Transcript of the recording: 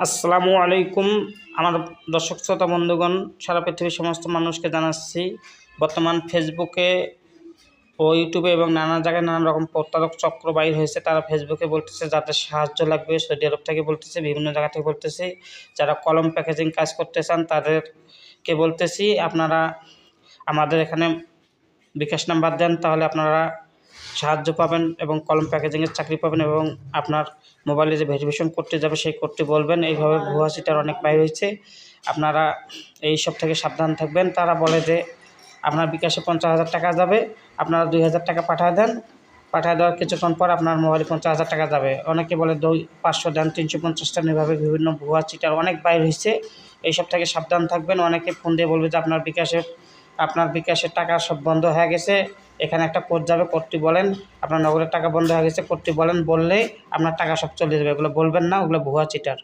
আসসালামু আলাইকুম। আমার দর্শক শ্রোতা বন্ধুগণ, সারা পৃথিবীর সমস্ত মানুষকে জানাচ্ছি, বর্তমান ফেসবুকে ও ইউটিউবে এবং নানা জায়গায় নানা রকম প্রতারক চক্র বাইর হয়েছে। তারা ফেসবুকে বলতেছে যাদের সাহায্য লাগবে, সৌদি আরব থেকে বলতেছে, বিভিন্ন জায়গা থেকে বলতেছে। যারা কলম প্যাকেজিং কাজ করতে চান তাদেরকে বলতেছি, আপনারা আমাদের এখানে বিকাশ নাম্বার দেন, তাহলে আপনারা সাহায্য পাবেন এবং কলম প্যাকেজিংয়ের চাকরি পাবেন এবং আপনার মোবাইলে যে ভেরিফিকেশন করতে যাবে সেই কোডটি বলবেন। এইভাবে ভুয়া সিটার অনেক বাইর হয়েছে, আপনারা এই সব থেকে সাবধান থাকবেন। তারা বলে যে আপনার বিকাশে 50,000 টাকা যাবে, আপনারা 2,000 টাকা পাঠিয়ে দেন, পাঠিয়ে দেওয়ার কিছুক্ষণ পর আপনার মোবাইলে 50,000 টাকা যাবে। অনেকে বলে 500 দেন, 350 দেন, এভাবে বিভিন্ন ভুয়া চিটার অনেক বাইর হয়েছে। এইসব থেকে সাবধান থাকবেন। অনেকে ফোন দিয়ে বলবে যে আপনার বিকাশের টাকা সব বন্ধ হয়ে গেছে, এখানে একটা কোড যাবে, কোডটি বলেন। আপনার নগদের টাকা বন্ধ হয়ে গেছে, কোডটি বলেন, বললেই আপনার টাকা সব চলে যাবে। এগুলো বলবেন না, ওগুলো ভুয়া চিটার।